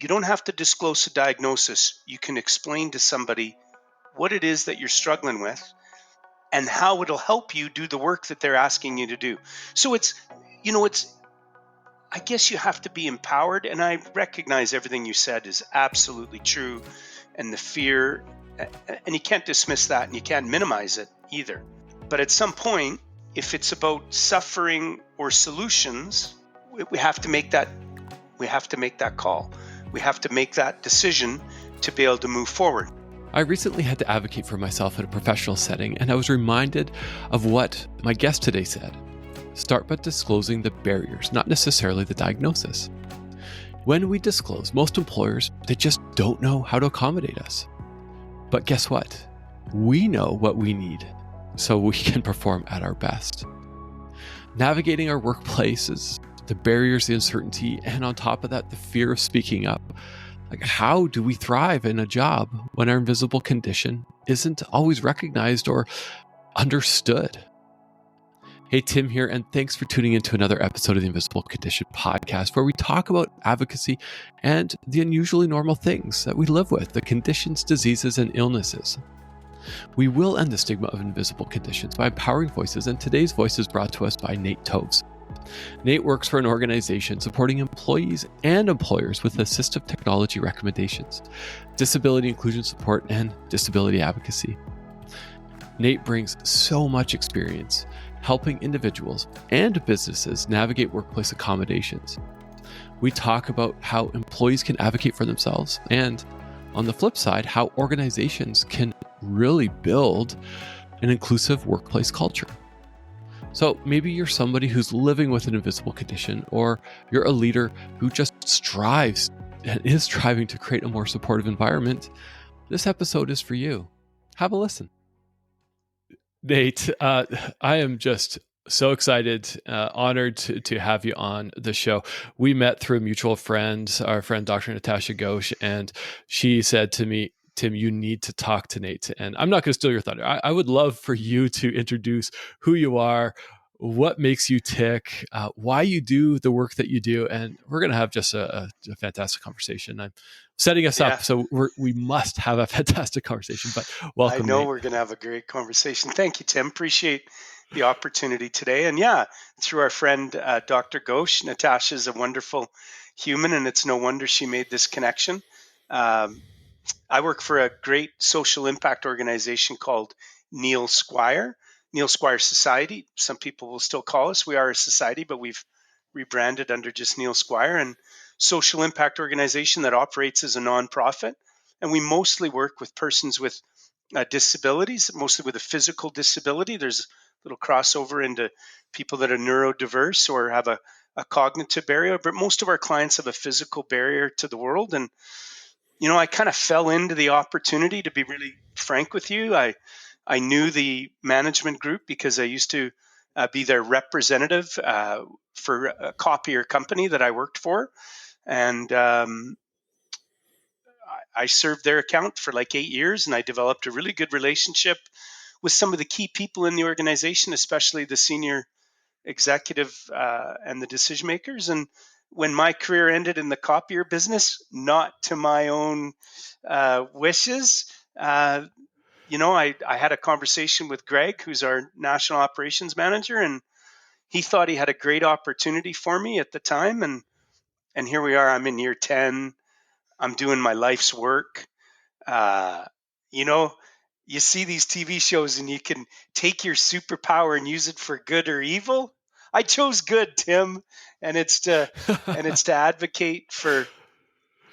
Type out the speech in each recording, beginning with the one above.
You don't have to disclose a diagnosis. You can explain to somebody what it is that you're struggling with and how it'll help you do the work that they're asking you to do. So I guess you have to be empowered. And I recognize everything you said is absolutely true. And the fear, and you can't dismiss that and you can't minimize it either. But at some point, if it's about suffering or solutions, we have to make that call. We have to make that decision to be able to move forward. I recently had to advocate for myself in a professional setting, and I was reminded of what my guest today said. Start by disclosing the barriers, not necessarily the diagnosis. When we disclose, most employers, they just don't know how to accommodate us. But guess what? We know what we need so we can perform at our best. Navigating our workplaces, the barriers, the uncertainty, and on top of that, the fear of speaking up. Like, how do we thrive in a job when our invisible condition isn't always recognized or understood? Hey, Tim here, and thanks for tuning into another episode of the Invisible Condition podcast, where we talk about advocacy and the unusually normal things that we live with, the conditions, diseases, and illnesses. We will end the stigma of invisible conditions by empowering voices, and today's voice is brought to us by Nate Toves. Nate works for an organization supporting employees and employers with assistive technology recommendations, disability inclusion support, and disability advocacy. Nate brings so much experience helping individuals and businesses navigate workplace accommodations. We talk about how employees can advocate for themselves, and on the flip side, how organizations can really build an inclusive workplace culture. So maybe you're somebody who's living with an invisible condition, or you're a leader who just strives and is striving to create a more supportive environment. This episode is for you. Have a listen. Nate, I am just so excited, honored to have you on the show. We met through a mutual friend, our friend Dr. Natasha Ghosh, and she said to me, Tim, you need to talk to Nate. And I'm not going to steal your thunder. I would love for you to introduce who you are, what makes you tick, why you do the work that you do. And we're going to have just a fantastic conversation. I'm setting us up, so we must have a fantastic conversation. But welcome, I know, Nate. Nate. We're going to have a great conversation. Thank you, Tim. Appreciate the opportunity today. And through our friend, Dr. Ghosh, Natasha is a wonderful human, and it's no wonder she made this connection. I work for a great social impact organization called Neil Squire Society. Some people will still call us. We are a society, but we've rebranded under just Neil Squire, and social impact organization that operates as a nonprofit. And we mostly work with persons with disabilities, mostly with a physical disability. There's a little crossover into people that are neurodiverse or have a cognitive barrier, but most of our clients have a physical barrier to the world. And I kind of fell into the opportunity, to be really frank with you. I knew the management group because I used to be their representative for a copier company that I worked for. And I served their account for like 8 years, and I developed a really good relationship with some of the key people in the organization, especially the senior executive and the decision makers. And when my career ended in the copier business, not to my own wishes, I had a conversation with Greg, who's our national operations manager, and he thought he had a great opportunity for me at the time. And here we are. I'm in year 10. I'm doing my life's work. You see these TV shows and you can take your superpower and use it for good or evil. I chose good, Tim, and it's to advocate for.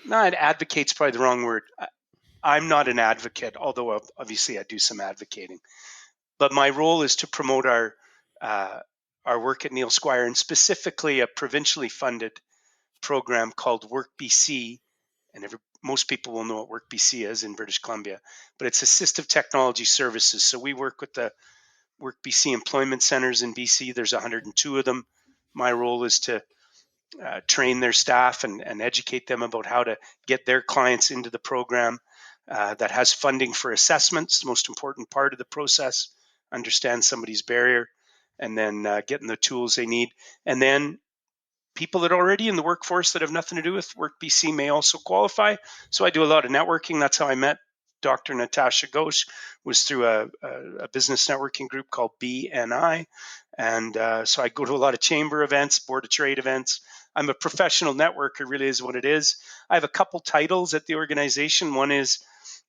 Not advocate's probably the wrong word. I'm not an advocate, although obviously I do some advocating. But my role is to promote our work at Neil Squire, and specifically a provincially funded program called Work BC. And most people will know what Work BC is in British Columbia, but it's assistive technology services. So we work with the Work BC employment centers in BC. There's 102 of them. My role is to train their staff and educate them about how to get their clients into the program that has funding for assessments, the most important part of the process, understand somebody's barrier, and then getting the tools they need. And then people that are already in the workforce that have nothing to do with Work BC may also qualify. So I do a lot of networking. That's how I met Dr. Natasha Ghosh, was through a business networking group called BNI. And so I go to a lot of chamber events, board of trade events. I'm a professional networker, really is what it is. I have a couple titles at the organization. One is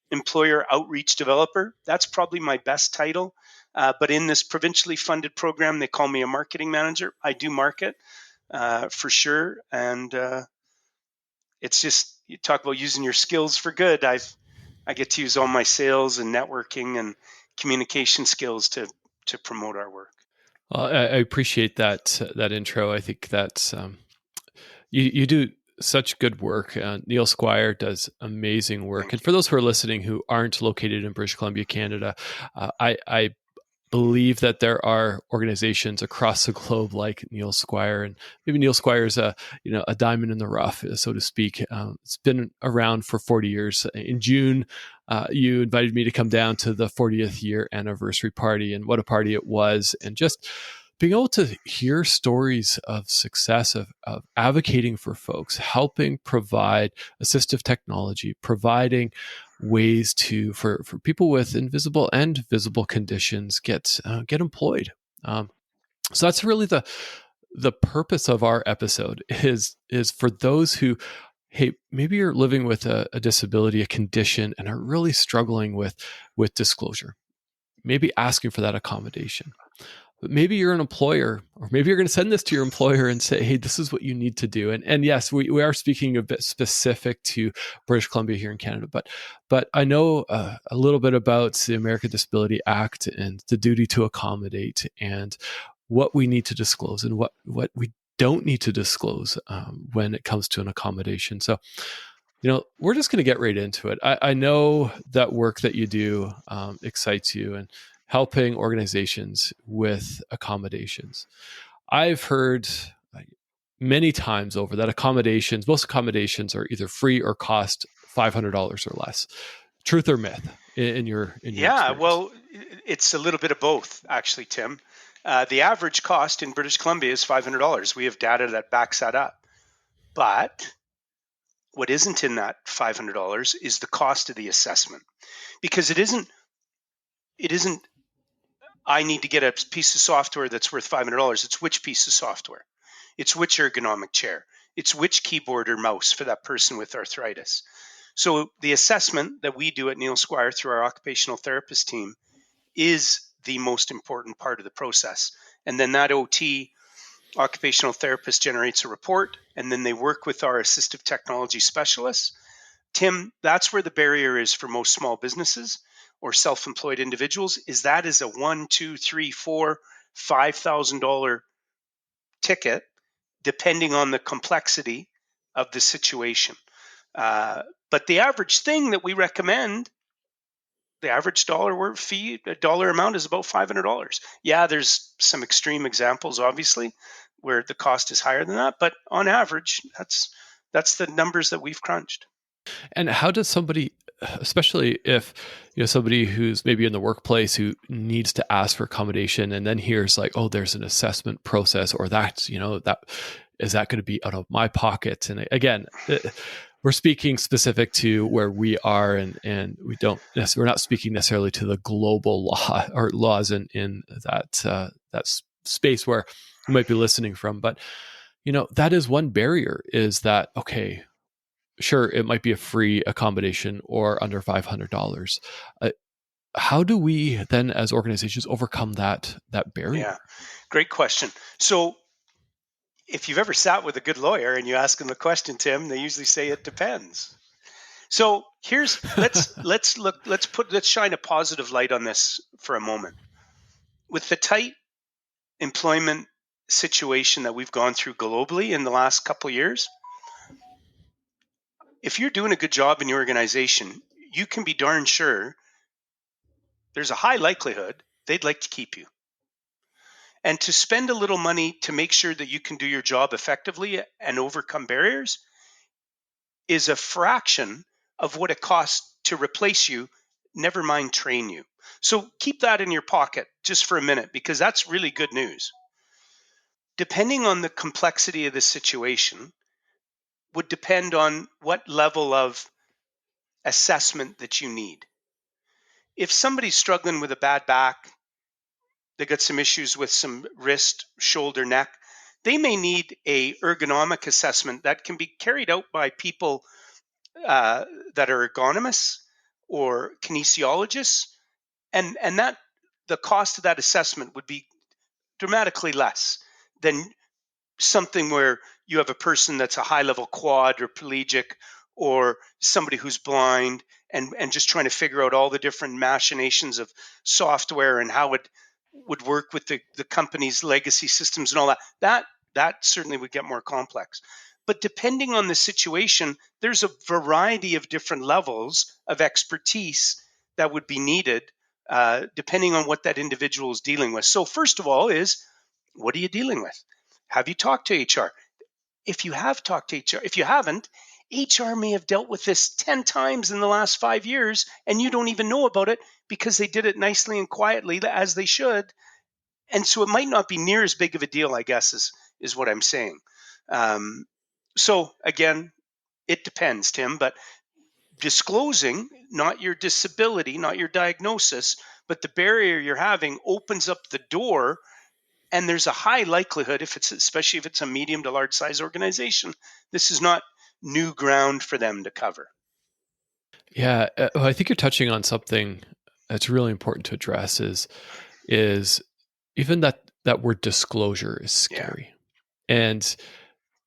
employer outreach developer. That's probably my best title. But in this provincially funded program, they call me a marketing manager. I do market for sure. And it's just, you talk about using your skills for good. I get to use all my sales and networking and communication skills to promote our work. Well, I appreciate that intro. I think that's you do such good work. Neil Squire does amazing work. Thank And you. for those who are listening who aren't located in British Columbia, Canada, I believe that there are organizations across the globe like Neil Squire, and maybe Neil Squire is a diamond in the rough, so to speak. It's been around for 40 years. In June, you invited me to come down to the 40th year anniversary party, and what a party it was! And just being able to hear stories of success, of advocating for folks, helping provide assistive technology, providing ways for people with invisible and visible conditions get employed. So that's really the purpose of our episode is for those who, hey, maybe you're living with a disability, a condition, and are really struggling with disclosure, maybe asking for that accommodation. But maybe you're an employer, or maybe you're going to send this to your employer and say, hey, this is what you need to do. And yes, we are speaking a bit specific to British Columbia here in Canada, but I know a little bit about the American Disability Act and the duty to accommodate, and what we need to disclose and what we don't need to disclose when it comes to an accommodation. So, we're just going to get right into it. I know that work that you do excites you, and helping organizations with accommodations. I've heard many times over that most accommodations are either free or cost $500 or less. Truth or myth in your Yeah, experience? well, it's a little bit of both, actually, Tim. The average cost in British Columbia is $500. We have data that backs that up. But what isn't in that $500 is the cost of the assessment, because it isn't I need to get a piece of software that's worth $500. It's which piece of software. It's which ergonomic chair. It's which keyboard or mouse for that person with arthritis. So the assessment that we do at Neil Squire through our occupational therapist team is the most important part of the process. And then that OT, occupational therapist, generates a report, and then they work with our assistive technology specialists. Tim, that's where the barrier is for most small businesses or self-employed individuals. That is a $1, $2, $3, $4, $5,000 ticket, depending on the complexity of the situation. But the average thing that we recommend, the average dollar amount is about $500. Yeah, there's some extreme examples, obviously, where the cost is higher than that, but on average, that's the numbers that we've crunched. And how does somebody, especially if somebody who's maybe in the workplace who needs to ask for accommodation, and then hears like, oh, there's an assessment process, or that's that is that going to be out of my pocket? And again, we're speaking specific to where we are, and we're not speaking necessarily to the global law or laws in that space where you might be listening from. But that is one barrier, is that, okay, sure, it might be a free accommodation or under $500. How do we then, as organizations, overcome that Yeah, barrier? great question. So if you've ever sat with a good lawyer and you ask them the question, Tim, they usually say it depends. So here's let's shine a positive light on this for a moment. With the tight employment situation that we've gone through globally in the last couple of years, if you're doing a good job in your organization, you can be darn sure there's a high likelihood they'd like to keep you. And to spend a little money to make sure that you can do your job effectively and overcome barriers is a fraction of what it costs to replace you, never mind train you. So keep that in your pocket just for a minute, because that's really good news. depending on the complexity of the situation, would depend on what level of assessment that you need. If somebody's struggling with a bad back, they got some issues with some wrist, shoulder, neck, they may need a ergonomic assessment that can be carried out by people uh, that are ergonomists or kinesiologists, and that the cost of that assessment would be dramatically less than something where you have a person that's a high level quadriplegic or somebody who's blind, and just trying to figure out all the different machinations of software and how it would work with the company's legacy systems and all that certainly would get more complex. But depending on the situation, there's a variety of different levels of expertise that would be needed, depending on what that individual is dealing with. So first of all is, what are you dealing with? Have you talked to HR? If you have talked to HR, if you haven't, HR may have dealt with this 10 times in the last 5 years and you don't even know about it because they did it nicely and quietly as they should. And so it might not be near as big of a deal, I guess, is what I'm saying. Um, so again, it depends, Tim, but disclosing not your disability, not your diagnosis, but the barrier you're having opens up the door. And there's a high likelihood, if it's especially if it's a medium to large size organization, this is not new ground for them to cover. Yeah, well, I think you're touching on something that's really important to address is even that word disclosure is Yeah. scary. And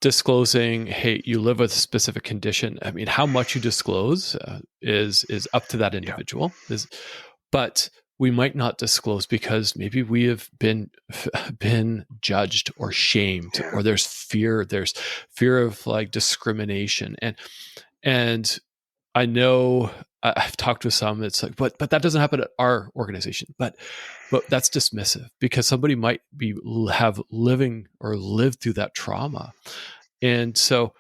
disclosing, hey, you live with a specific condition. I mean, how much you disclose is up to that Yeah. individual. But we might not disclose because maybe we have been judged or shamed, Yeah. or there's fear. There's fear of like discrimination, and I know I've talked with some. It's like, but that doesn't happen at our organization. But that's dismissive because somebody might have lived through that trauma, and so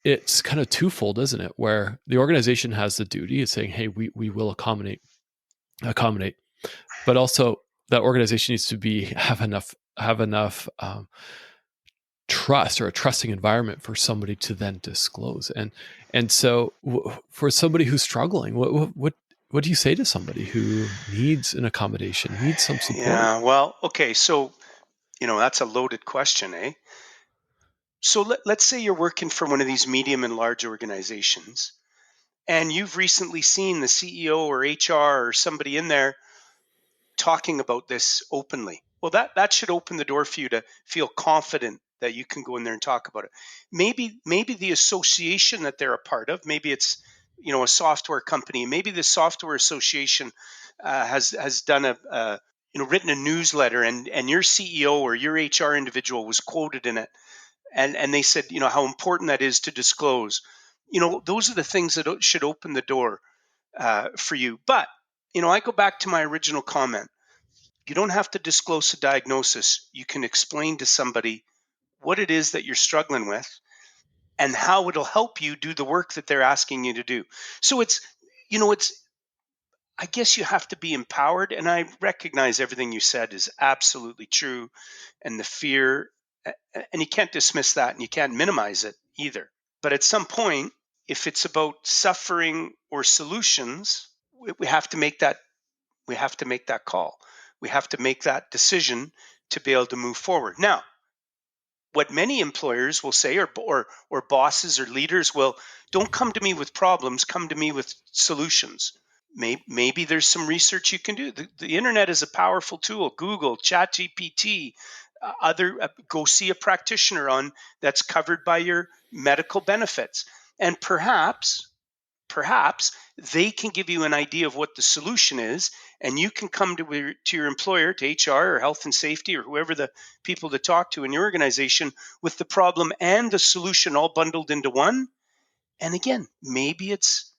it's kind of twofold, isn't it? Where the organization has the duty of saying, "Hey, we will accommodate," but also that organization needs to have enough trust, or a trusting environment for somebody to then disclose. And so for somebody who's struggling, what do you say to somebody who needs an accommodation, needs some support? Yeah. Well, okay. So, that's a loaded question, eh? So let's say you're working for one of these medium and large organizations, and you've recently seen the CEO or HR or somebody in there talking about this openly. Well, that should open the door for you to feel confident that you can go in there and talk about it. Maybe the association that they're a part of, maybe it's a software company, maybe the software association has done written a newsletter, and your CEO or your HR individual was quoted in it, and they said how important that is to disclose. Those are the things that should open the door for you. But I go back to my original comment. You don't have to disclose a diagnosis. You can explain to somebody what it is that you're struggling with and how it'll help you do the work that they're asking you to do. So it's I guess you have to be empowered, and I recognize everything you said is absolutely true, and the fear, and you can't dismiss that and you can't minimize it either. But at some point, if it's about suffering or solutions, we have to make that call. We have to make that decision to be able to move forward. Now, what many employers will say, or bosses or leaders will, don't come to me with problems, come to me with solutions. Maybe there's some research you can do. The internet is a powerful tool. Google, ChatGPT, go see a practitioner on that's covered by your medical benefits, and perhaps they can give you an idea of what the solution is, and you can come to your employer, to HR or health and safety or whoever the people to talk to in your organization, with the problem and the solution all bundled into one. And again, maybe it's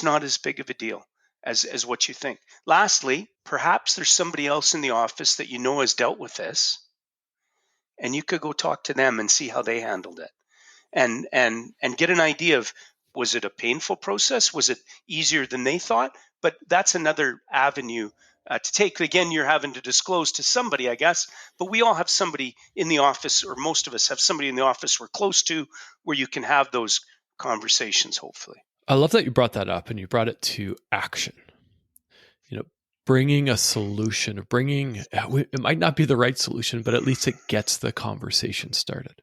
not as big of a deal as what you think. Lastly, perhaps there's somebody else in the office that has dealt with this, and you could go talk to them and see how they handled it, and get an idea of, was it a painful process, was it easier than they thought. But that's another avenue to take. Again, you're having to disclose to somebody, I guess, but we all have somebody in the office, or most of us have somebody in the office we're close to, where you can have those conversations, hopefully. I love that you brought that up and you brought it to action. You know, bringing a solution, it might not be the right solution, but at least it gets the conversation started,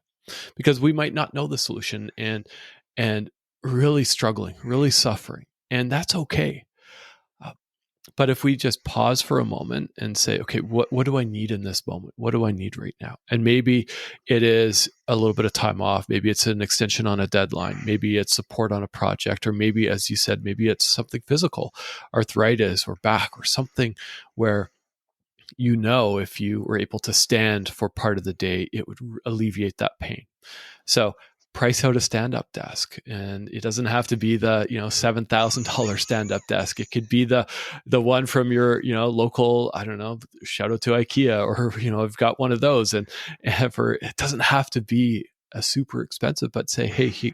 because we might not know the solution and really struggling, really suffering, and that's okay. But if we just pause for a moment and say, okay, what do I need in this moment? What do I need right now? And maybe it is a little bit of time off. Maybe it's an extension on a deadline. Maybe it's support on a project. Or maybe, as you said, maybe it's something physical, arthritis or back or something where if you were able to stand for part of the day, it would alleviate that pain. So price out a stand-up desk, and it doesn't have to be the $7,000 stand-up desk. It could be the one from your local, I don't know, shout out to IKEA, or I've got one of those, and it doesn't have to be a super expensive, but say, hey,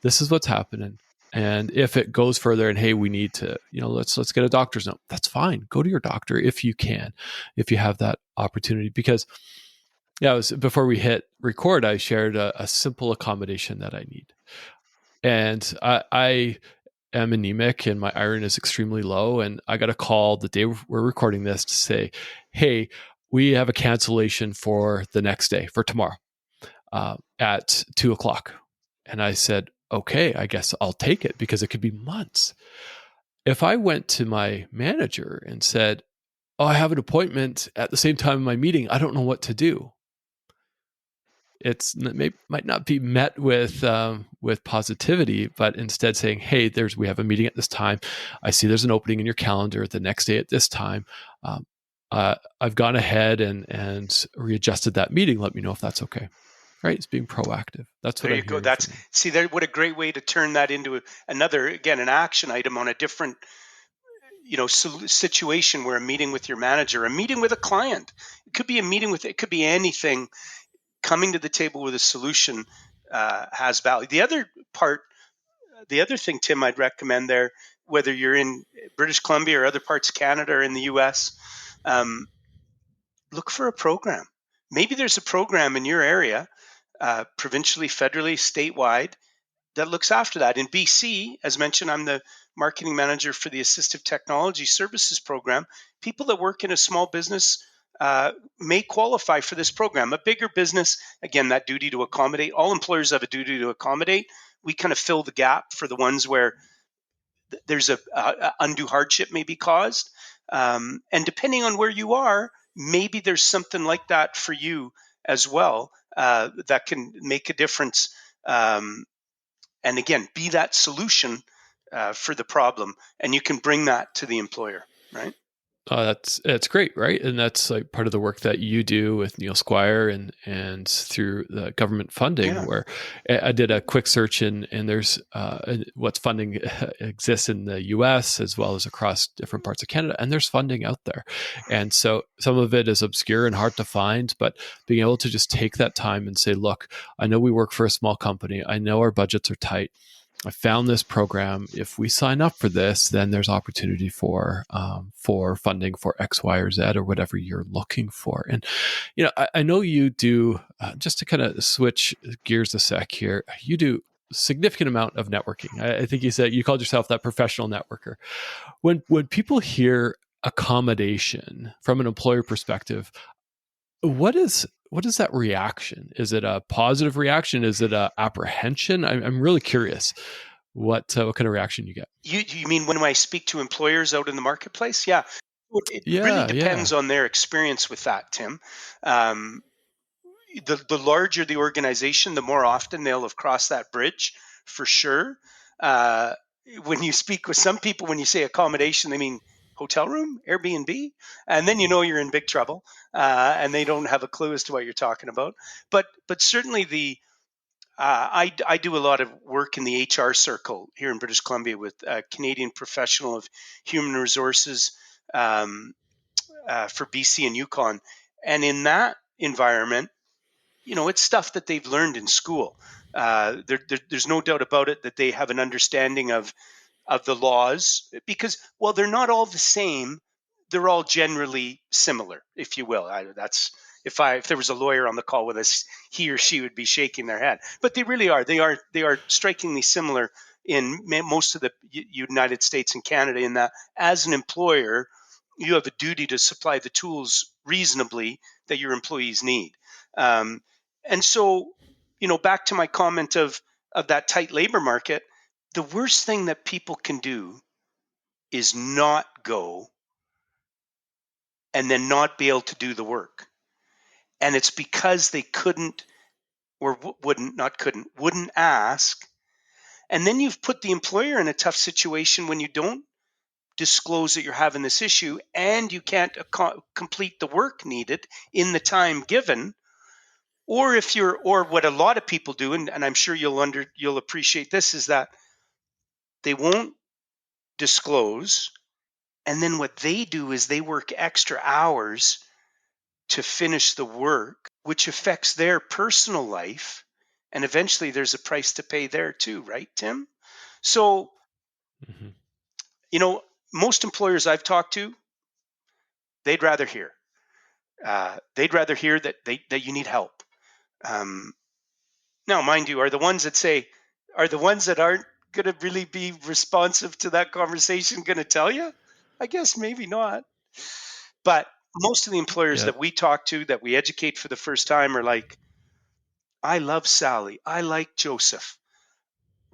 this is what's happening. And if it goes further and, hey, we need to, let's get a doctor's note, that's fine. Go to your doctor if you can, if you have that opportunity. Because before we hit record, I shared a simple accommodation that I need. And I am anemic and my iron is extremely low. And I got a call the day we're recording this to say, hey, we have a cancellation for the next day, for tomorrow at 2:00. And I said, okay, I guess I'll take it, because it could be months. If I went to my manager and said, oh, I have an appointment at the same time of my meeting, I don't know what to do, might not be met with positivity, but instead saying, hey, we have a meeting at this time. I see there's an opening in your calendar the next day at this time. I've gone ahead and readjusted that meeting. Let me know if that's okay. Right? It's being proactive. That's what There you go. What a great way to turn that into another, again, an action item on a different situation, where a meeting with your manager, a meeting with a client, it could be anything. Coming to the table with a solution has value. The other thing, Tim, I'd recommend there, whether you're in British Columbia or other parts of Canada or in the US, look for a program. Maybe there's a program in your area, provincially, federally, statewide, that looks after that. In BC, as mentioned, I'm the marketing manager for the Assistive Technology Services Program. People that work in a small business may qualify for this program. A bigger business, again, that duty to accommodate. All employers have a duty to accommodate. We kind of fill the gap for the ones where there's a undue hardship may be caused. And depending on where you are, maybe there's something like that for you as well, that can make a difference. And again, be that solution for the problem, and you can bring that to the employer, right? That's great, right? And that's like part of the work that you do with Neil Squire and through the government funding. Yeah. Where I did a quick search, and there's what's funding exists in the U.S. as well as across different parts of Canada, and there's funding out there. And so some of it is obscure and hard to find, but being able to just take that time and say, look, I know we work for a small company. I know our budgets are tight. I found this program. If we sign up for this, then there's opportunity for funding for X, Y, or Z, or whatever you're looking for. And I know you do. Just to kind of switch gears a sec here, you do a significant amount of networking. I think you called yourself that professional networker. When people hear accommodation from an employer perspective, what is that reaction? Is it a positive reaction? Is it a apprehension? I'm really curious what kind of reaction you get. You mean when I speak to employers out in the marketplace? Yeah. It really depends on their experience with that, Tim. The larger the organization, the more often they'll have crossed that bridge, for sure. When you speak with some people, when you say accommodation, they mean hotel room, Airbnb, and then you're in big trouble, and they don't have a clue as to what you're talking about. But certainly I do a lot of work in the HR circle here in British Columbia with a Canadian professional of human resources for BC and Yukon, and in that environment, it's stuff that they've learned in school. There's no doubt about it that they have an understanding of the laws, because while they're not all the same, they're all generally similar, if you will. If there was a lawyer on the call with us, he or she would be shaking their head. But they really are. They are strikingly similar in most of the United States and Canada, in that as an employer, you have a duty to supply the tools reasonably that your employees need. And so, back to my comment of that tight labor market, the worst thing that people can do is not go and then not be able to do the work. And it's because they couldn't, or wouldn't ask. And then you've put the employer in a tough situation when you don't disclose that you're having this issue and you can't complete the work needed in the time given. Or what a lot of people do, and I'm sure you'll appreciate this, is that they won't disclose, and then what they do is they work extra hours to finish the work, which affects their personal life. And eventually there's a price to pay there too, right, Tim? So, Mm-hmm. Most employers I've talked to, they'd rather hear. They'd rather hear that you need help. Now, mind you, are the ones that aren't going to really be responsive to that conversation going to tell you? I guess maybe not. But most of the employers Yeah. that we talk to, that we educate for the first time, are like, I love Sally. I like Joseph.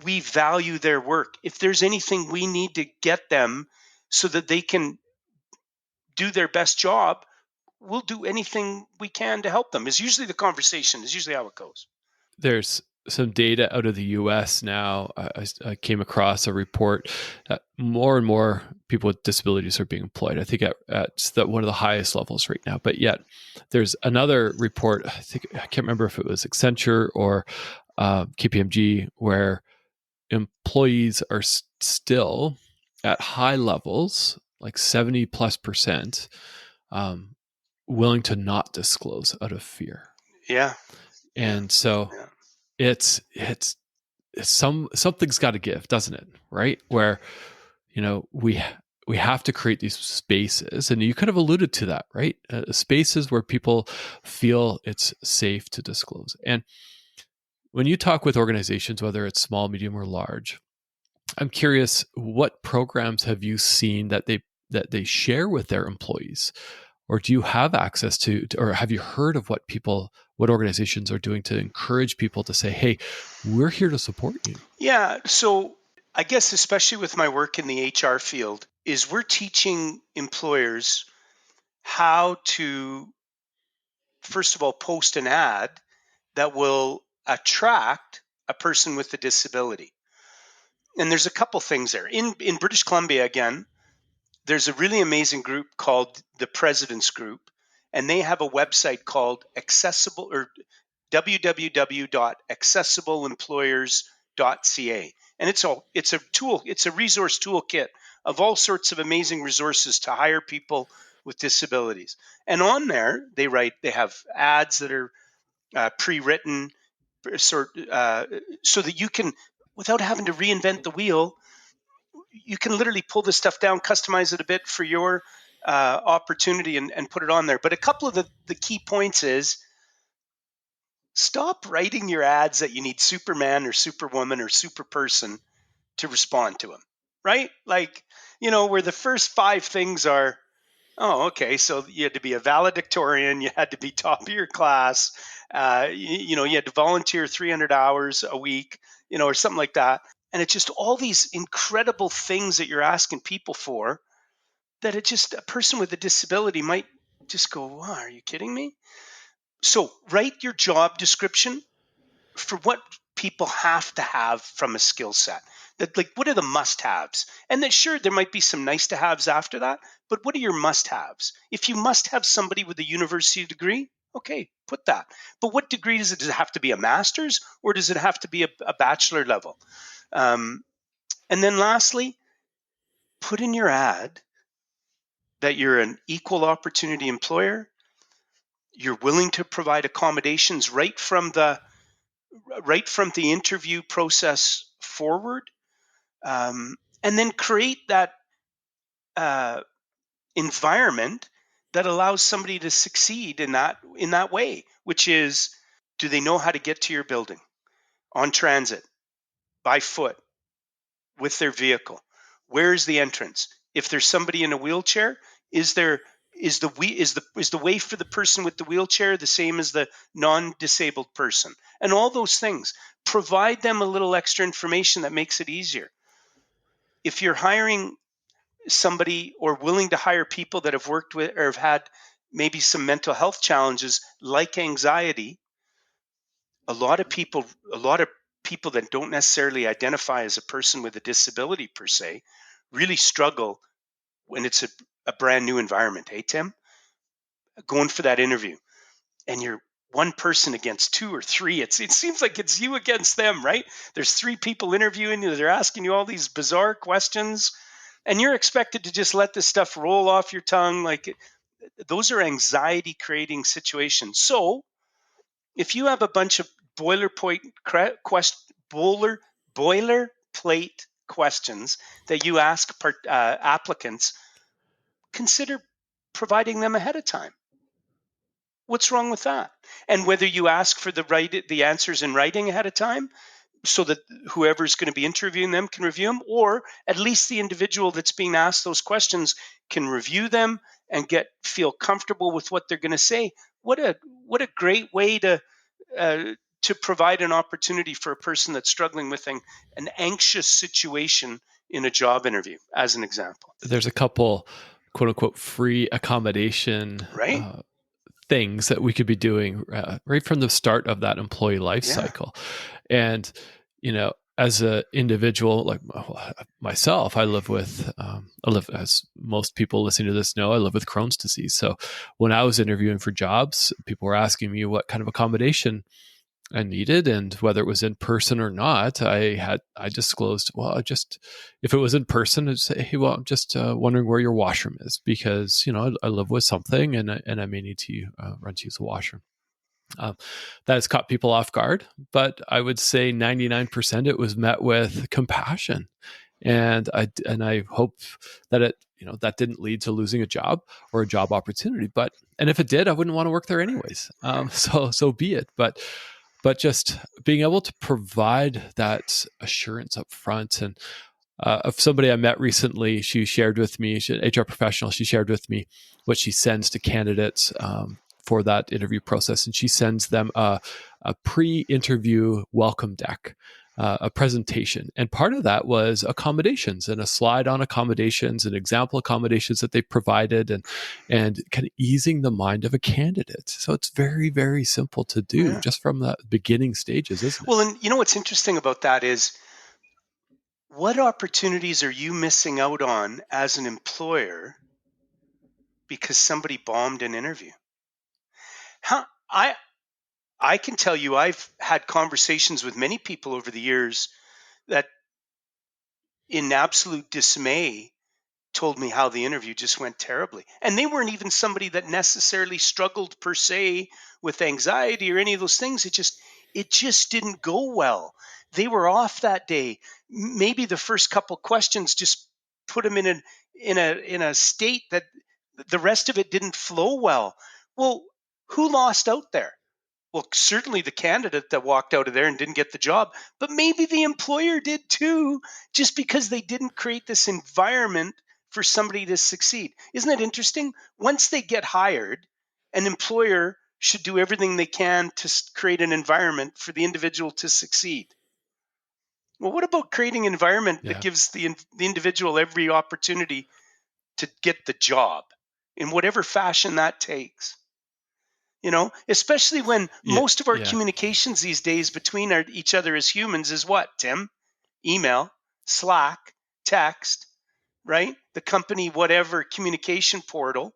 We value their work. If there's anything we need to get them so that they can do their best job, we'll do anything we can to help them. Is usually the conversation, is usually how it goes. There's some data out of the US now. I came across a report that more and more people with disabilities are being employed. I think at one of the highest levels right now. But yet there's another report, I can't remember if it was Accenture or KPMG, where employees are still at high levels, like 70+%, willing to not disclose out of fear. Yeah. And so it's something's got to give, doesn't it? Right? Where, we have to create these spaces, and you kind of alluded to that, right? Spaces where people feel it's safe to disclose. And when you talk with organizations, whether it's small, medium, or large, I'm curious, what programs have you seen that they share with their employees? Or do you have access to, or have you heard of what organizations are doing to encourage people to say, hey, we're here to support you? Yeah. So I guess, especially with my work in the HR field, is we're teaching employers how to, first of all, post an ad that will attract a person with a disability. And there's a couple things there. In British Columbia, again, there's a really amazing group called the President's Group, and they have a website called accessible or www.accessibleemployers.ca. And it's a resource toolkit of all sorts of amazing resources to hire people with disabilities. And on there, they have ads that are pre-written, so that you can, without having to reinvent the wheel, you can literally pull this stuff down, customize it a bit for your opportunity, and put it on there. But a couple of the key points is, stop writing your ads that you need Superman or Superwoman or Superperson to respond to them, right? Like, where the first 5 things are, oh, okay, so you had to be a valedictorian, you had to be top of your class, you had to volunteer 300 hours a week, or something like that. And it's just all these incredible things that you're asking people for, that a person with a disability might just go, wow, are you kidding me? So write your job description for what people have to have from a skill set. Like, what are the must-haves? And then, sure, there might be some nice-to-haves after that, but what are your must-haves? If you must have somebody with a university degree, okay, put that. But what degree does it? Does it have to be a master's, or does it have to be a bachelor level? And then lastly, put in your ad that you're an equal opportunity employer. You're willing to provide accommodations right from the interview process forward, and then create that environment that allows somebody to succeed in that way, which is, do they know how to get to your building on transit, by foot, with their vehicle? Where's the entrance? If there's somebody in a wheelchair, is there is the way for the person with the wheelchair the same as the non-disabled person? And all those things. Provide them a little extra information that makes it easier. If you're hiring somebody or willing to hire people that have worked with or have had maybe some mental health challenges like anxiety, a lot of people that don't necessarily identify as a person with a disability per se really struggle when it's a brand new environment. Hey, Tim, going for that interview and you're one person against two or three. It seems like it's you against them, right? There's three people interviewing you. They're asking you all these bizarre questions, and you're expected to just let this stuff roll off your tongue. Like, those are anxiety creating situations. So if you have a bunch of boilerplate questions that you ask applicants, consider providing them ahead of time. What's wrong with that? And whether you ask for the answers in writing ahead of time, so that whoever's going to be interviewing them can review them, or at least the individual that's being asked those questions can review them and feel comfortable with what they're going to say. What a great way to provide an opportunity for a person that's struggling with an anxious situation in a job interview, as an example. There's a couple quote unquote free accommodation Right? Things that we could be doing right from the start of that employee life cycle. And, as an individual like myself, I live, as most people listening to this know, I live with Crohn's disease. So when I was interviewing for jobs, people were asking me what kind of accommodation I needed, and whether it was in person or not, I disclosed, well, if it was in person, I'd say, hey, well, I'm just wondering where your washroom is, because I live with something, and I may need to run to use the washroom. That has caught people off guard, but I would say 99% it was met with compassion, and I hope that that didn't lead to losing a job or a job opportunity. And if it did, I wouldn't want to work there anyways. So be it. But just being able to provide that assurance up front. And of somebody I met recently, she shared with me, she's an HR professional, she shared with me what she sends to candidates for that interview process. And she sends them a pre-interview welcome deck, a presentation. And part of that was accommodations, and a slide on accommodations and example accommodations that they provided, and kind of easing the mind of a candidate. So it's very, very simple to do just from the beginning stages, isn't it? Well, and what's interesting about that is, what opportunities are you missing out on as an employer because somebody bombed an interview? I can tell you, I've had conversations with many people over the years that, in absolute dismay, told me how the interview just went terribly. And they weren't even somebody that necessarily struggled per se with anxiety or any of those things. It just didn't go well. They were off that day. Maybe the first couple questions just put them in a state that the rest of it didn't flow well. Well, who lost out there? Well, certainly the candidate that walked out of there and didn't get the job, but maybe the employer did too, just because they didn't create this environment for somebody to succeed. Isn't it interesting? Once they get hired, an employer should do everything they can to create an environment for the individual to succeed. Well, what about creating an environment that gives the individual every opportunity to get the job in whatever fashion that takes? Especially when most of our communications these days between each other as humans is what, Tim? Email, Slack, text, right? The company, whatever communication portal.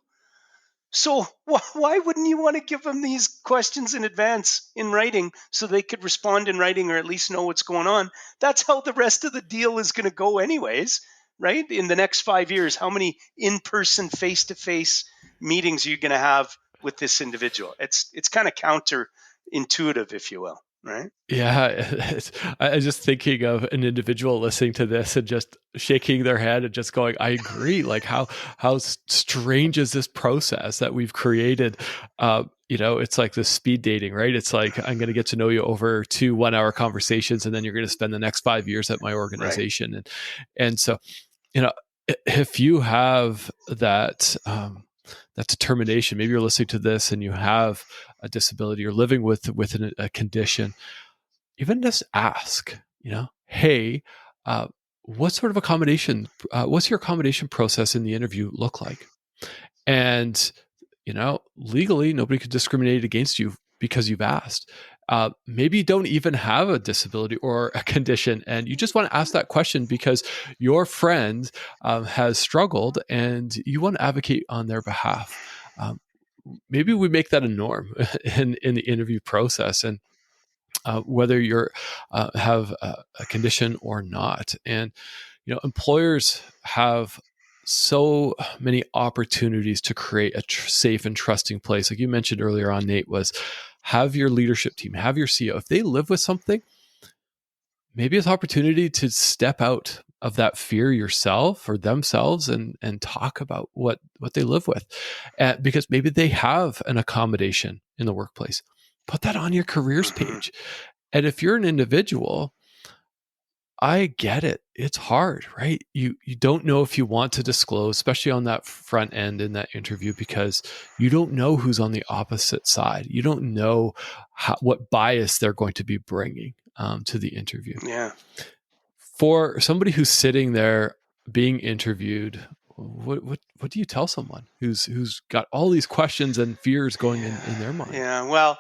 So why wouldn't you want to give them these questions in advance in writing so they could respond in writing, or at least know what's going on? That's how the rest of the deal is going to go anyways, right? In the next 5 years, how many in-person, face-to-face meetings are you going to have with this individual? It's kind of counterintuitive, if you will. right? Yeah, I was just thinking of an individual listening to this and just shaking their head and just going, "I agree." Like how strange is this process that we've created? It's like the speed dating, right? It's like I'm going to get to know you over 2 1-hour conversations, and then you're going to spend the next 5 years at my Right. organization, and so you know if you have that determination, maybe you're listening to this and you have a disability or living with a condition, even just ask, hey, uh, what sort of accommodation, what's your accommodation process in the interview look like? And, legally, nobody could discriminate against you because you've asked. Maybe you don't even have a disability or a condition, and you just want to ask that question because your friend has struggled and you want to advocate on their behalf. Maybe we make that a norm in the interview process, and whether you're have a condition or not. And employers have so many opportunities to create a safe and trusting place. Like you mentioned earlier on, Nate, was have your leadership team, have your CEO. If they live with something, maybe it's opportunity to step out of that fear yourself or themselves and talk about what they live with, because maybe they have an accommodation in the workplace. Put that on your careers Mm-hmm. page. And if you're an individual, I get it. It's hard, right? You don't know if you want to disclose, especially on that front end in that interview, because you don't know who's on the opposite side. You don't know what bias they're going to be bringing to the interview. Yeah. For somebody who's sitting there being interviewed, what do you tell someone who's got all these questions and fears going in their mind? Yeah. Well,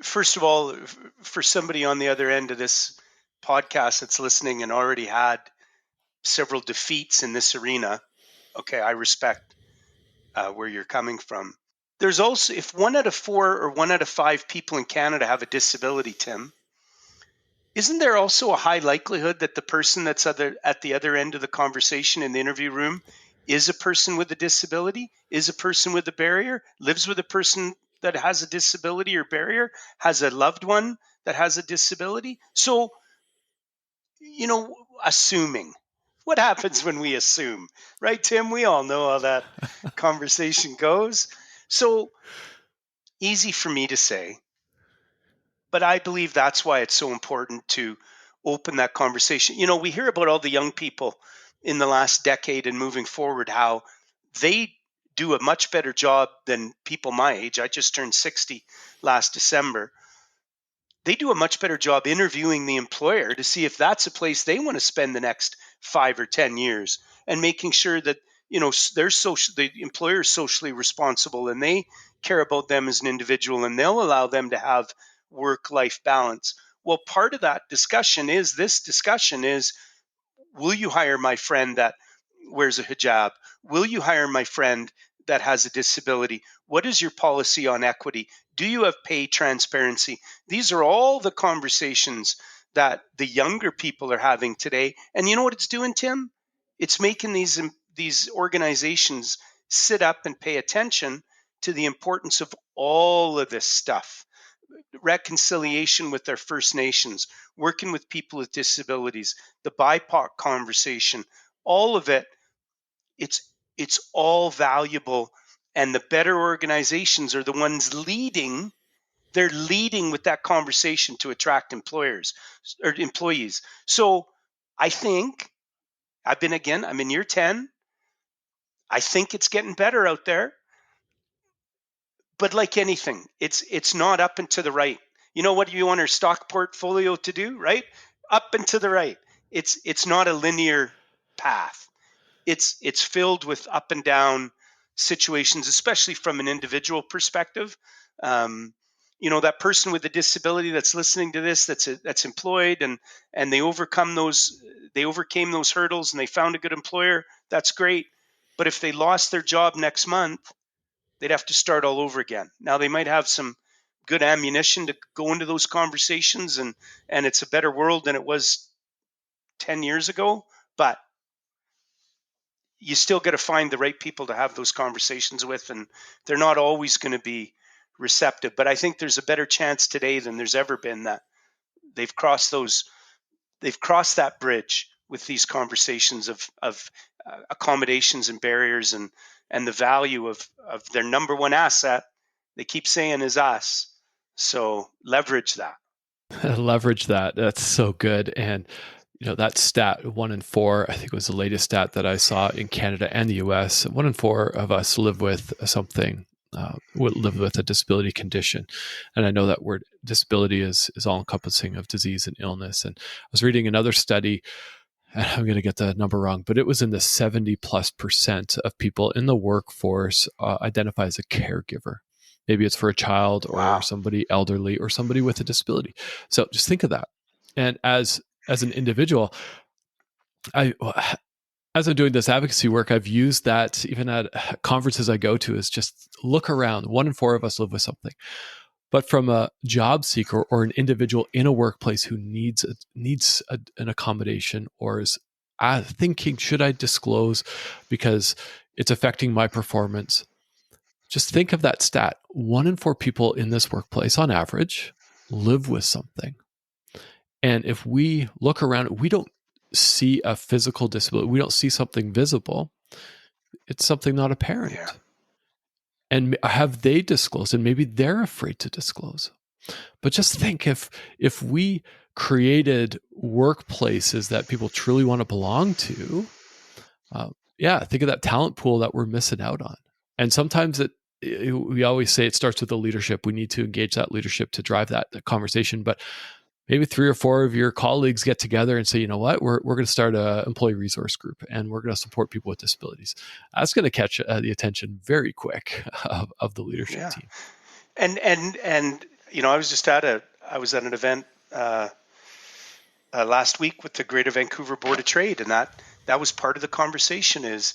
first of all, for somebody on the other end of this podcast that's listening and already had several defeats in this arena, okay, I respect where you're coming from. There's also, if 1 out of 4 or 1 out of 5 people in Canada have a disability, Tim, isn't there also a high likelihood that the person that's at the other end of the conversation in the interview room is a person with a disability, is a person with a barrier, lives with a person that has a disability or barrier, has a loved one that has a disability? So, assuming. What happens when we assume? Right, Tim? We all know how that conversation goes. So, easy for me to say, but I believe that's why it's so important to open that conversation. We hear about all the young people in the last decade and moving forward, how they do a much better job than people my age. I just turned 60 last December. They do a much better job interviewing the employer to see if that's a place they want to spend the next 5 or 10 years, and making sure that the employer is socially responsible and they care about them as an individual and they'll allow them to have work life balance. Well, part of that discussion is will you hire my friend that wears a hijab? Will you hire my friend that has a disability? What is your policy on equity? Do you have pay transparency? These are all the conversations that the younger people are having today. And you know what it's doing, Tim? It's making these organizations sit up and pay attention to the importance of all of this stuff. Reconciliation with their First Nations, working with people with disabilities, the BIPOC conversation, all of it, it's all valuable. And the better organizations are the ones leading. They're leading with that conversation to attract employers or employees. So I think I'm in year 10. I think it's getting better out there. But like anything, it's not up and to the right. You know what you want our stock portfolio to do, right? Up and to the right. It's not a linear path. It's filled with up and down situations, especially from an individual perspective. Um, that person with a disability that's listening to this, that's employed, and they overcame those hurdles and they found a good employer. That's great. But if they lost their job next month, they'd have to start all over again. Now they might have some good ammunition to go into those conversations, and it's a better world than it was 10 years ago, but you still got to find the right people to have those conversations with, and they're not always going to be receptive. But I think there's a better chance today than there's ever been that they've crossed that bridge with these conversations of accommodations and barriers, and the value of their number one asset, they keep saying, is us. So leverage that. Leverage that. That's so good. And that stat, 1 in 4, I think was the latest stat that I saw in Canada and the US. 1 in 4 of us live with something, live with a disability condition. And I know that word disability is all encompassing of disease and illness. And I was reading another study, and I'm going to get the number wrong, but it was in the 70+% of people in the workforce identify as a caregiver. Maybe it's for a child or Wow. somebody elderly or somebody with a disability. So just think of that. And as an individual, as I'm doing this advocacy work, I've used that even at conferences I go to, is just look around. 1 in 4 of us live with something. But from a job seeker or an individual in a workplace who needs an accommodation, or is thinking, should I disclose because it's affecting my performance? Just think of that stat. 1 in 4 people in this workplace on average live with something. And if we look around, we don't see a physical disability. We don't see something visible. It's something not apparent. Yeah. And have they disclosed? And maybe they're afraid to disclose. But just think, if we created workplaces that people truly want to belong to, think of that talent pool that we're missing out on. And sometimes we always say it starts with the leadership. We need to engage that leadership to drive that conversation. But maybe 3 or 4 of your colleagues get together and say, you know what, we're going to start an employee resource group, and we're going to support people with disabilities. That's going to catch the attention very quick of the leadership team. And I was at an event last week with the Greater Vancouver Board of Trade, and that was part of the conversation, is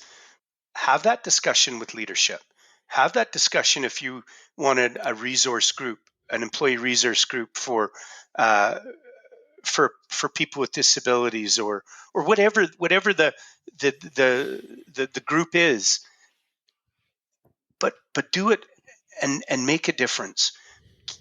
have that discussion with leadership. Have that discussion if you wanted a resource group, an employee resource group for people with disabilities, or whatever the group is. But do it and make a difference.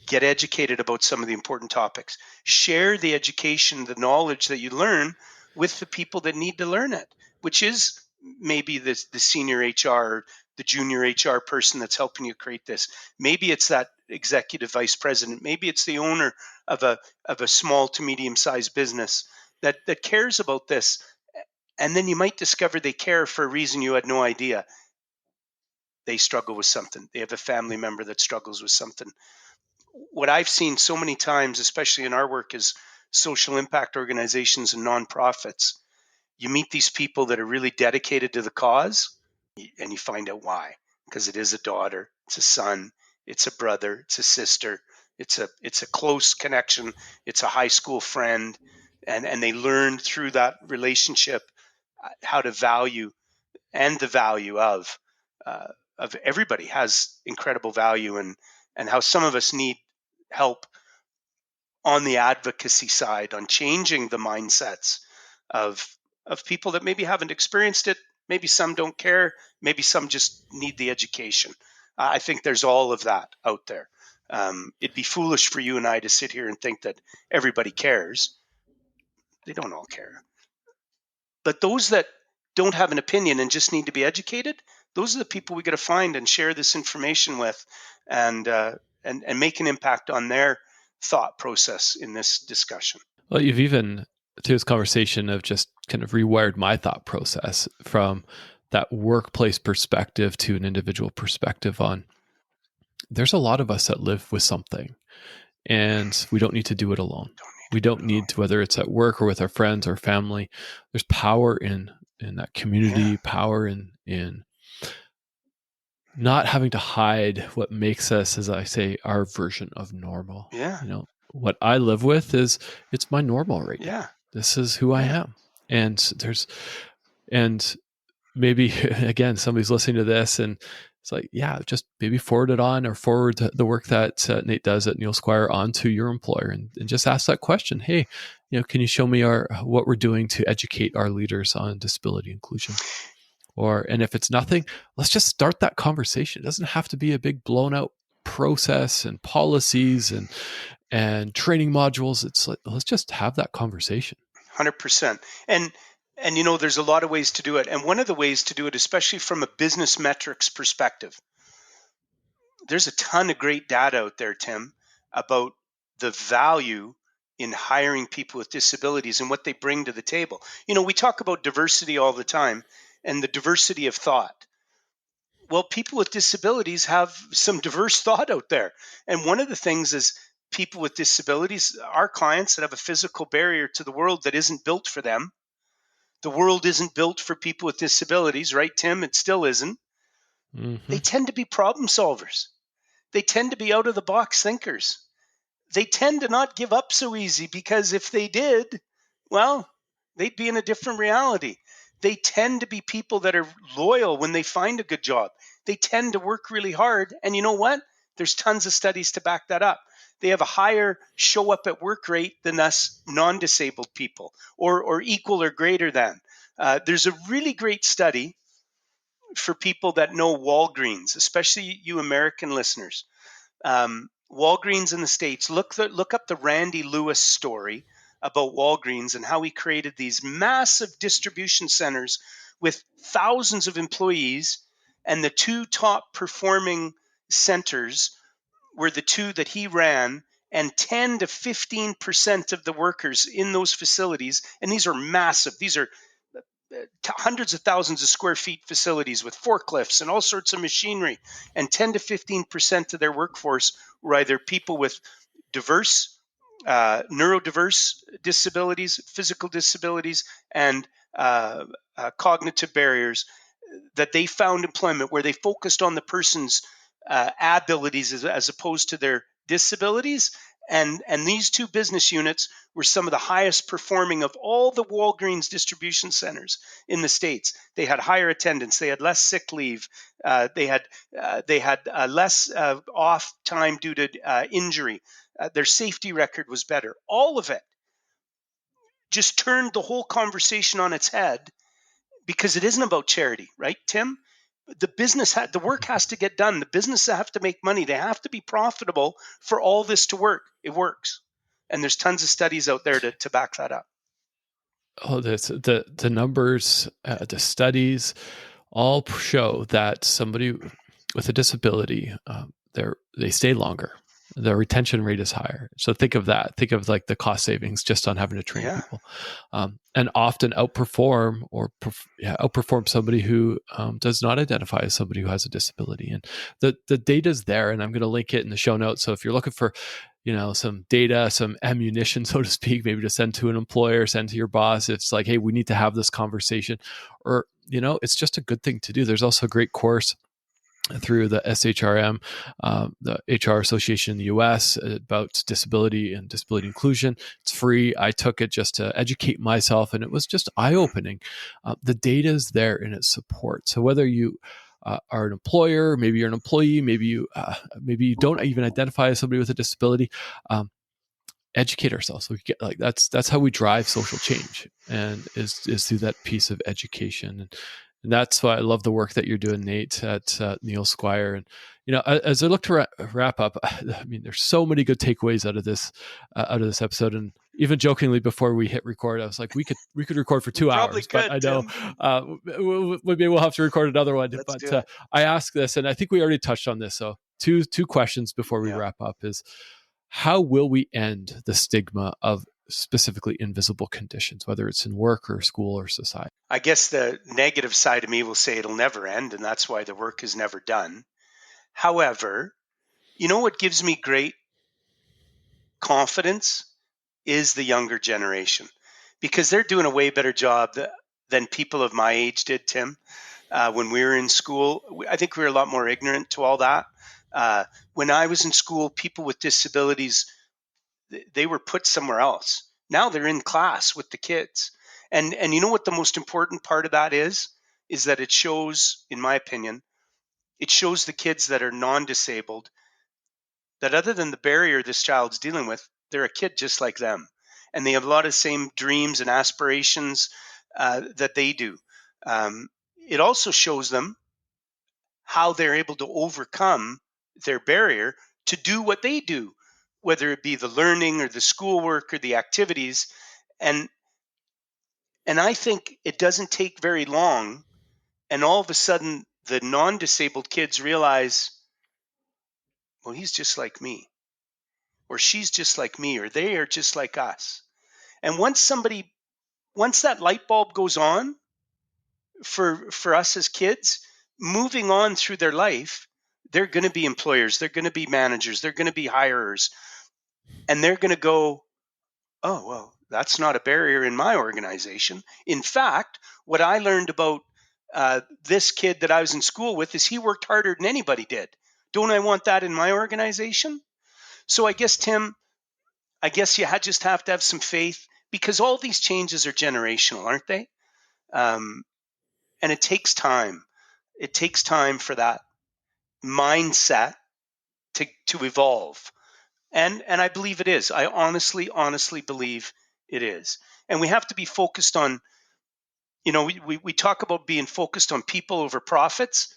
Get educated about some of the important topics. Share the education, the knowledge that you learn with the people that need to learn it, which is maybe the senior HR, the junior HR person that's helping you create this. Maybe it's that executive vice president. Maybe it's the owner of a small to medium sized business that cares about this. And then you might discover they care for a reason you had no idea. They struggle with something. They have a family member that struggles with something. What I've seen so many times, especially in our work, is social impact organizations and nonprofits. You meet these people that are really dedicated to the cause, and you find out why. Because it is a daughter, it's a son, it's a brother, it's a sister, it's a close connection, it's a high school friend, and they learn through that relationship how to value, and the value of everybody has incredible value, and how some of us need help on the advocacy side on changing the mindsets of people that maybe haven't experienced it. Maybe some don't care. Maybe some just need the education. I think there's all of that out there. It'd be foolish for you and I to sit here and think that everybody cares. They don't all care. But those that don't have an opinion and just need to be educated, those are the people we got to find and share this information with, and make an impact on their thought process in this discussion. Well, you've even, through this conversation, of just kind of rewired my thought process from that workplace perspective to an individual perspective on, there's a lot of us that live with something, and we don't need to do it alone. We don't need to, whether it's at work or with our friends or family. There's power in that community, power in not having to hide what makes us, as I say, our version of normal. Yeah. What I live with it's my normal right now. Yeah. This is who I am. And maybe again, somebody's listening to this and it's like, just maybe forward it on, or forward the work that Nate does at Neil Squire onto your employer, and just ask that question. Hey, can you show me what we're doing to educate our leaders on disability inclusion? And if it's nothing, let's just start that conversation. It doesn't have to be a big blown out process and policies and training modules. It's like, let's just have that conversation. 100%. And you know, there's a lot of ways to do it. And one of the ways to do it, especially from a business metrics perspective, there's a ton of great data out there, Tim, about the value in hiring people with disabilities and what they bring to the table. You know, we talk about diversity all the time and the diversity of thought. Well, people with disabilities have some diverse thought out there. And one of the things is people with disabilities, our clients that have a physical barrier to the world that isn't built for them. The world isn't built for people with disabilities, right, Tim? It still isn't. Mm-hmm. They tend to be problem solvers. They tend to be out of the box thinkers. They tend to not give up so easy because if they did, well, they'd be in a different reality. They tend to be people that are loyal when they find a good job. They tend to work really hard. And you know what? There's tons of studies to back that up. They have a higher show up at work rate than us non disabled people, or equal or greater than. There's a really great study for people that know Walgreens, especially you American listeners. Walgreens in the States, look up the Randy Lewis story about Walgreens and how he created these massive distribution centers with thousands of employees. And the two top performing centers were the two that he ran, and 10 to 15% of the workers in those facilities, and these are massive, these are hundreds of thousands of square feet facilities with forklifts and all sorts of machinery, and 10 to 15% of their workforce were either people with diverse, neurodiverse disabilities, physical disabilities, and cognitive barriers, that they found employment where they focused on the person's abilities as opposed to their disabilities. And these two business units were some of the highest performing of all the Walgreens distribution centers in the States. They had higher attendance. They had less sick leave. They had less off time due to injury. Their safety record was better. All of it just turned the whole conversation on its head, because it isn't about charity, right, Tim? The work has to get done. The businesses have to make money. They have to be profitable for all this to work. It works. And there's tons of studies out there to back that up. Oh, the numbers, the studies all show that somebody with a disability, they stay longer. The retention rate is higher. So think of that. Think of like the cost savings just on having to train people, and often outperform somebody who does not identify as somebody who has a disability. And the data's there, and I'm going to link it in the show notes. So if you're looking for some data, some ammunition, so to speak, maybe to send to an employer, send to your boss. It's like, hey, we need to have this conversation, or, it's just a good thing to do. There's also a great course through the SHRM, the HR Association in the US, about disability and disability inclusion. It's free. I took it just to educate myself, and it was just eye-opening. The data is there and it supports. So whether you are an employer, maybe you're an employee, maybe you don't even identify as somebody with a disability, educate ourselves. So we get, like, that's how we drive social change, and is through that piece of education. And that's why I love the work that you're doing, Nate, at Neil Squire. And as I look to wrap up, I mean, there's so many good takeaways out of this episode. And even jokingly before we hit record, I was like, we could record for 2 hours, but I know maybe we'll have to record another one. But I ask this, and I think we already touched on this. So two questions before we wrap up is, how will we end the stigma of specifically invisible conditions, whether it's in work or school or society? I guess the negative side of me will say it'll never end, and that's why the work is never done. However, what gives me great confidence is the younger generation, because they're doing a way better job than people of my age did, Tim. When we were in school, I think we were a lot more ignorant to all that. When I was in school, people with disabilities, they were put somewhere else. Now they're in class with the kids. And you know what the most important part of that is that it shows, in my opinion, it shows the kids that are non-disabled that other than the barrier this child's dealing with, they're a kid just like them. And they have a lot of the same dreams and aspirations that they do. It also shows them how they're able to overcome their barrier to do what they do, whether it be the learning or the schoolwork or the activities. And I think it doesn't take very long, and all of a sudden the non-disabled kids realize, well, he's just like me, or she's just like me, or they are just like us. And once that light bulb goes on for us as kids, moving on through their life, they're going to be employers, they're going to be managers, they're going to be hirers, and they're going to go, oh, well, that's not a barrier in my organization. In fact, what I learned about this kid that I was in school with is he worked harder than anybody did. Don't I want that in my organization? So I guess, Tim, you just have to have some faith, because all these changes are generational, aren't they? Um, and it takes time. It takes time for that mindset to evolve. And I believe it is. I honestly believe it is. And we have to be focused on, we talk about being focused on people over profits,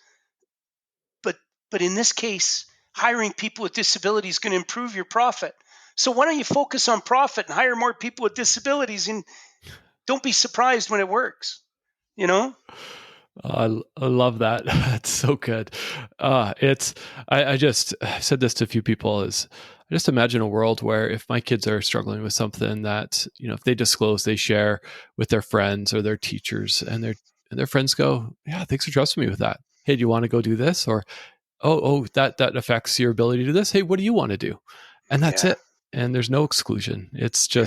but in this case, hiring people with disabilities is going to improve your profit. So why don't you focus on profit and hire more people with disabilities, and don't be surprised when it works, you know? I love that. It's so good. I just said this to a few people, is I just imagine a world where if my kids are struggling with something that, if they disclose, they share with their friends or their teachers, and their friends go, yeah, thanks for trusting me with that. Hey, do you want to go do this? Or, oh, that affects your ability to do this. Hey, what do you want to do? And that's Yeah, it. And there's no exclusion. It's yeah,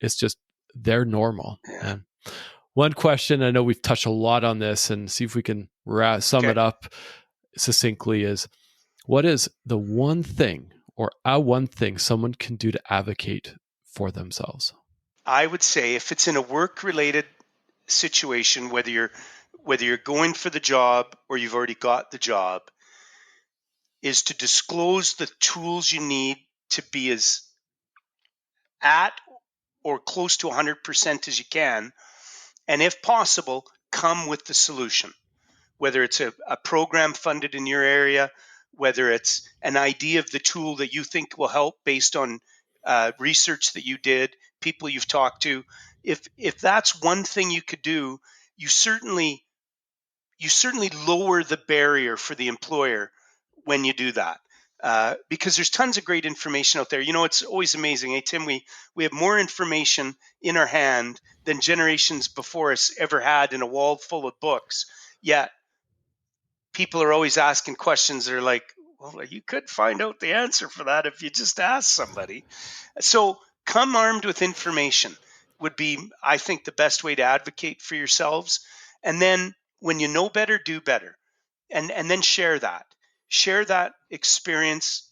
just they're normal. yeah. And one question, I know we've touched a lot on this, and see if we can sum Okay. it up succinctly, is what is the one thing or a one thing someone can do to advocate for themselves? I would say if it's in a work-related situation, whether you're going for the job or you've already got the job, is to disclose the tools you need to be as at or close to 100% as you can, and if possible, come with the solution. Whether it's a program funded in your area, whether it's an idea of the tool that you think will help based on research that you did, people you've talked to. If that's one thing you could do, you certainly lower the barrier for the employer when you do that. Because there's tons of great information out there. It's always amazing. Hey, Tim, we have more information in our hand than generations before us ever had in a wall full of books. Yet people are always asking questions that are like, well, you could find out the answer for that if you just ask somebody. So come armed with information would be, I think, the best way to advocate for yourselves. And then when you know better, do better. And then share that. Share that experience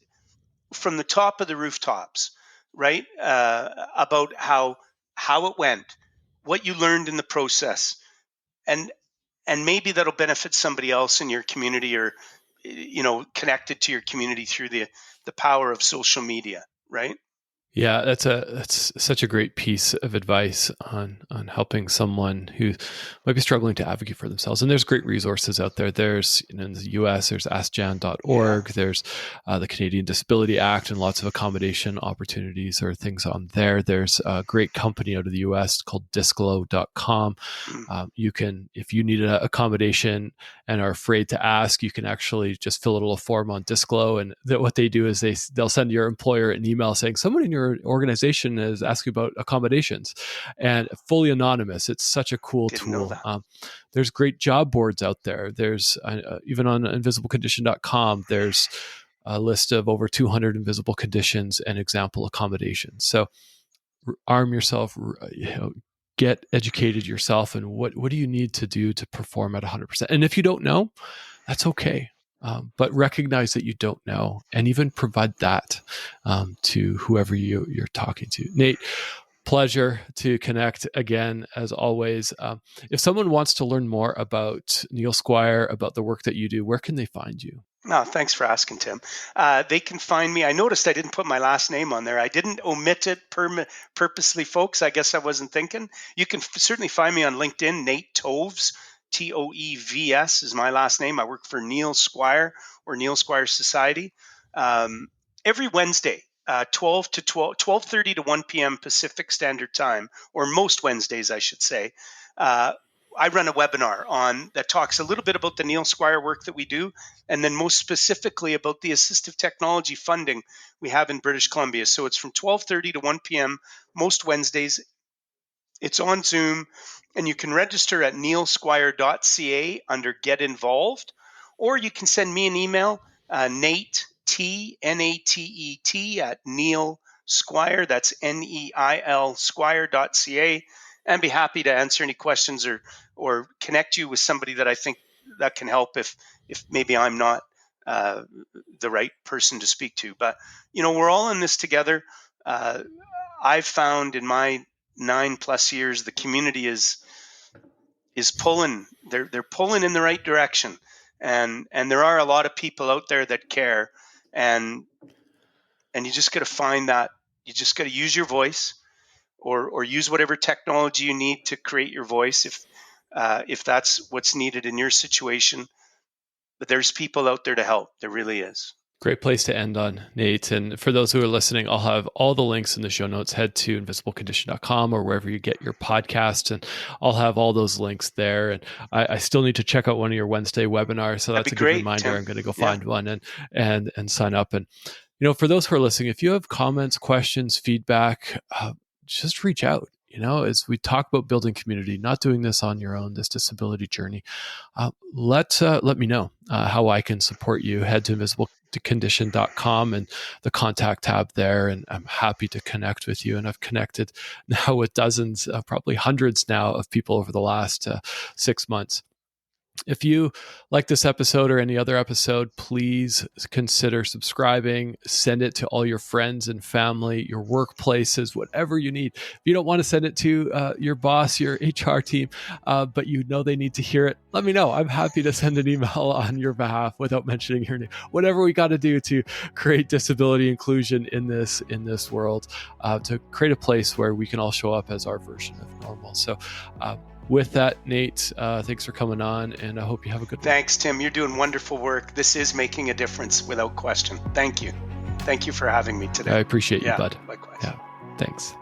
from the top of the rooftops, right? About how it went, what you learned in the process, and maybe that'll benefit somebody else in your community, or connected to your community through the power of social media, right? Yeah, that's such a great piece of advice on helping someone who might be struggling to advocate for themselves. And there's great resources out there. There's in the US, there's Yeah. askjan.org. There's the Canadian Disability Act, and lots of accommodation opportunities or things on there. There's a great company out of the US called disclose.com. You can, if you need an accommodation and are afraid to ask, you can actually just fill a little form on Disclose, and what they do is they'll send your employer an email saying someone in your organization is asking about accommodations, and fully anonymous. It's such a cool Didn't know tool. that. There's great job boards out there. There's even on invisiblecondition.com, there's a list of over 200 invisible conditions and example accommodations. So arm yourself, get educated yourself, and what do you need to do to perform at 100%. And if you don't know, that's okay. But recognize that you don't know, and even provide that to whoever you're talking to. Nate, pleasure to connect again, as always. If someone wants to learn more about Neil Squire, about the work that you do, where can they find you? No, thanks for asking, Tim. They can find me. I noticed I didn't put my last name on there. I didn't omit it purposely, folks. I guess I wasn't thinking. You can certainly find me on LinkedIn. Nate Toves, Toevs is my last name. I work for Neil Squire or Neil Squire Society. every Wednesday, 12:30 to 1 p.m. Pacific Standard Time, or most Wednesdays, I should say. I run a webinar that talks a little bit about the Neil Squire work that we do, and then most specifically about the assistive technology funding we have in British Columbia. So it's from 12:30 to 1 p.m. most Wednesdays. It's on Zoom, and you can register at neilsquire.ca under Get Involved, or you can send me an email, Nate, N-A-T-E-T, at Neil Squire, that's Neil Squire.ca, and be happy to answer any questions or connect you with somebody that I think that can help if maybe I'm not the right person to speak to. But, we're all in this together. I've found in my 9+ years, the community is pulling. They're pulling in the right direction, and there are a lot of people out there that care, and you just got to find that. You just got to use your voice, or use whatever technology you need to create your voice, if that's what's needed in your situation. But there's people out there to help. There really is. Great place to end on, Nate. And for those who are listening, I'll have all the links in the show notes. Head to invisiblecondition.com or wherever you get your podcast, and I'll have all those links there. And I still need to check out one of your Wednesday webinars, so that's a good reminder. Tim. I'm going to go find one and sign up. And for those who are listening, if you have comments, questions, feedback, just reach out. As we talk about building community, not doing this on your own, this disability journey, let me know how I can support you. Head to invisiblecondition.com and the contact tab there, and I'm happy to connect with you. And I've connected now with dozens, probably hundreds now, of people over the last 6 months. If you like this episode or any other episode, please consider subscribing. Send it to all your friends and family, your workplaces, whatever you need. If you don't want to send it to your boss, your HR team, but they need to hear it, let me know. I'm happy to send an email on your behalf without mentioning your name. Whatever we got to do to create disability inclusion in this world, to create a place where we can all show up as our version of normal. So, with that, Nate, thanks for coming on, and I hope you have a good one. Thanks, Tim. You're doing wonderful work. This is making a difference without question. Thank you. Thank you for having me today. I appreciate you, bud. Likewise. Yeah, thanks.